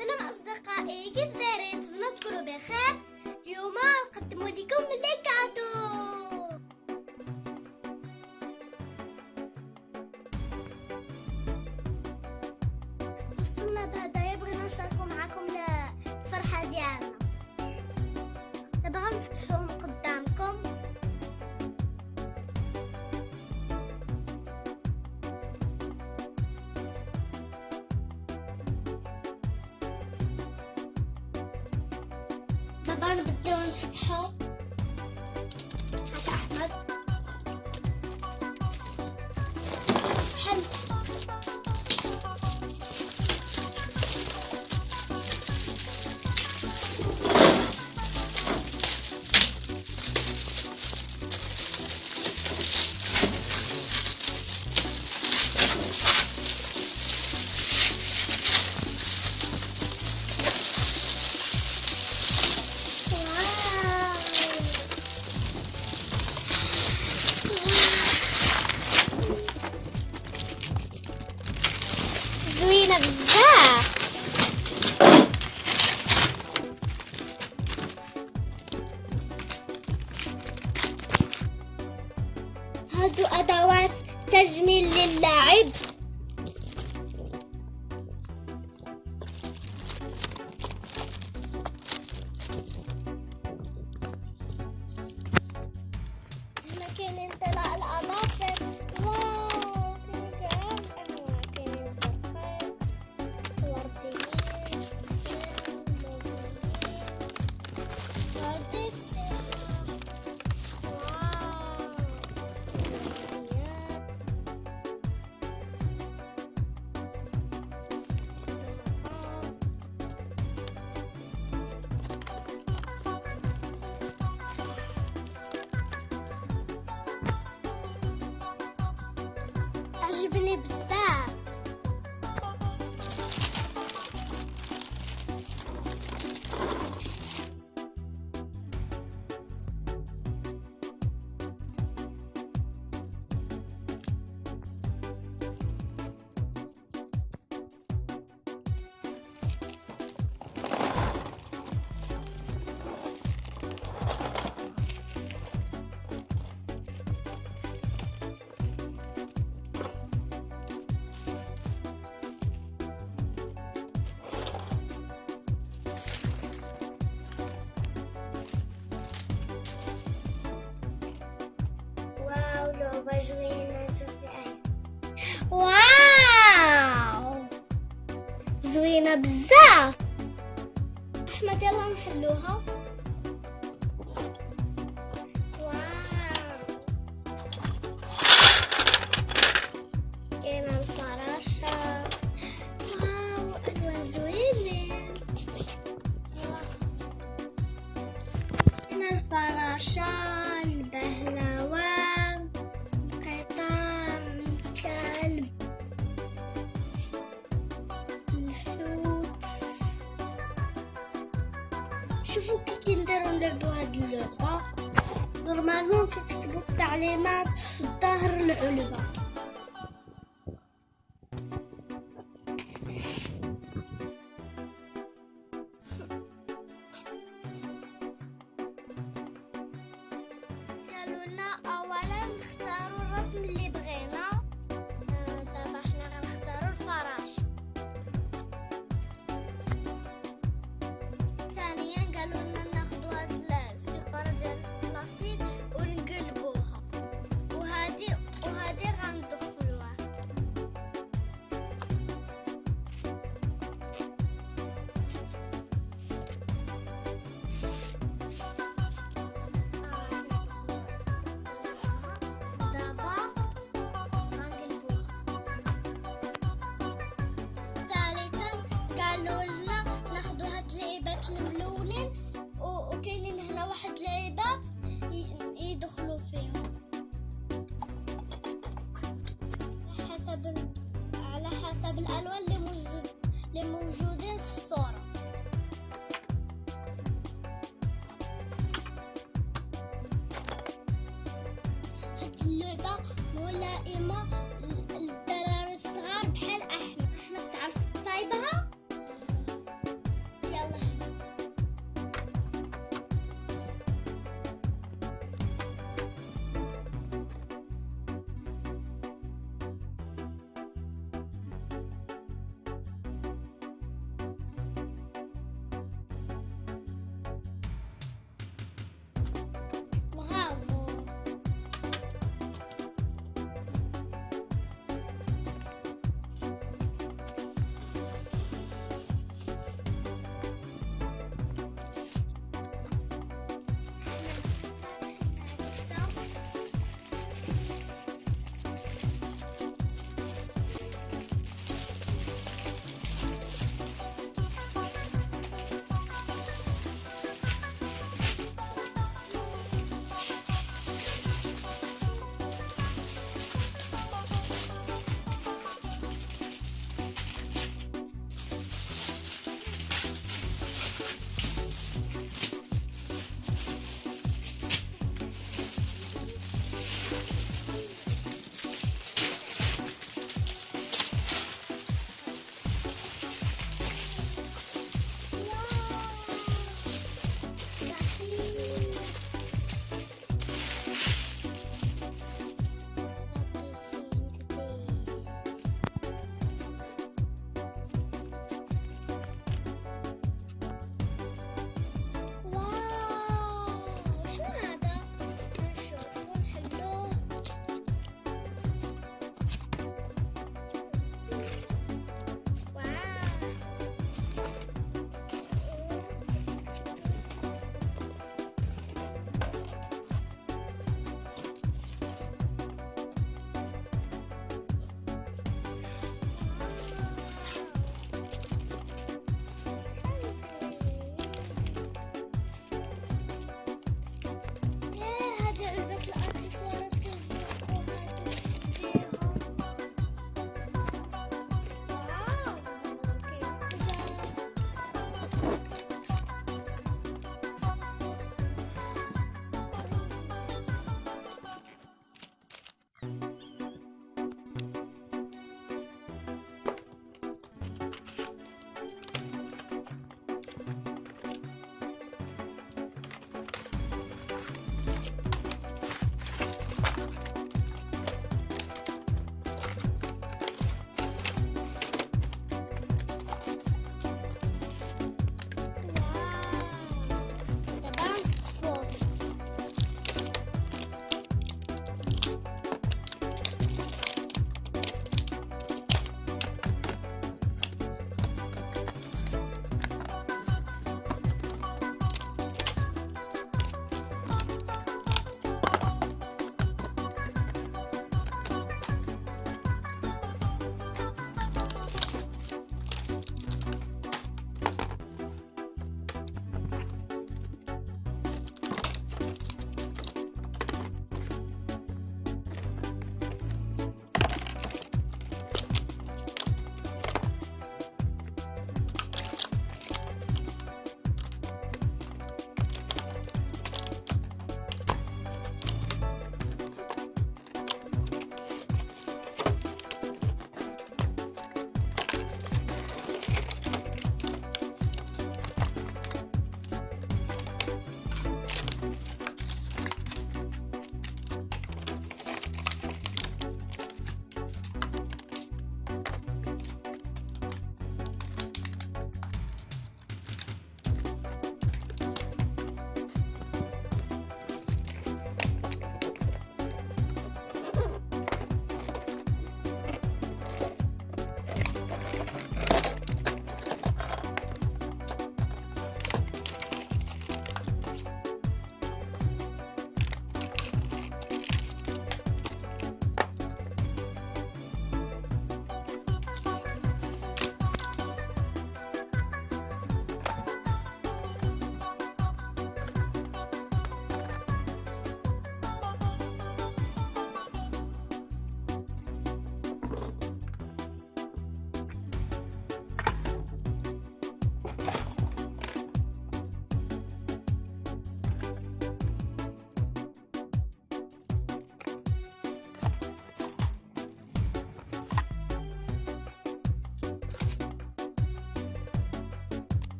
سلام أصدقائي، كيف دايرين؟ أتمنى تكونوا بخير. اليوم نقدم لكم لي كادو. توصلنا بهدايا، بغينا نشاركو معاكم الفرحة ديالنا. دابا غنفتحوهم قدامكم. دابا نبداو نفتحو. هاكا احمد حل. زوينة بزاف. هادو أدوات تجميل للعب. هنا كاينين طلاء الأظافر. واو، كاين كاع الأنواع، كاينين زرقاء، ورديين، هادي واو، عجبني بزاف. واو، لعبة زوينة. شوفي آية. واو، زوينة بزاف. أحمد يلا نحلوها. واو، كاينة الفراشة. واو، ألوان زوينة. كاينة الفراشة، البهلوان، القطان، الكلب، الحوت. شوفوا كي كنديرو نلعبو هاد اللعبة. نورمالمون كيكتبو التعليمات في ظهر العلبة. اولا نختاروا الرسم اللي بغينا. دابا حنا غنختاروا الفراش. ثانيا قالوا لنا ناخذوا هاد السيبار ديال البلاستيك ونقلبوها، وهادي غندخلوها. الملونين وكاينين هنا واحد العيبات يدخلوا فيهم على حسب الالوان اللي موجودين في الصورة. هاد اللعبة ملائمة للدراري الصغار بحال احنا تعرفوا تصايبها.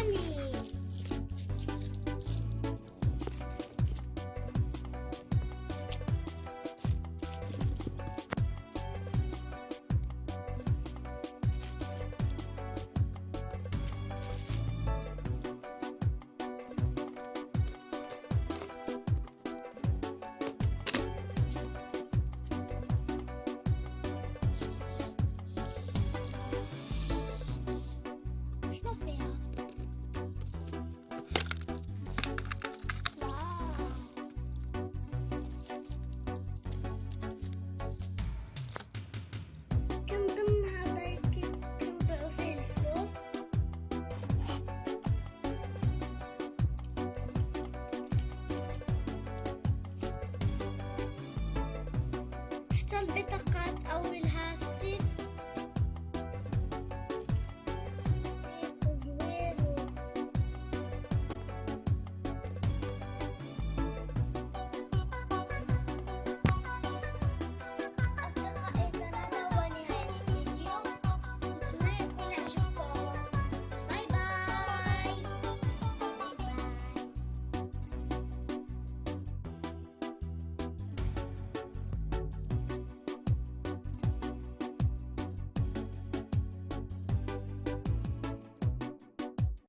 ثاني. شنو فيها؟ واو. كان ضمن هذا يوضعوا فيه الفلوس. حتى البيت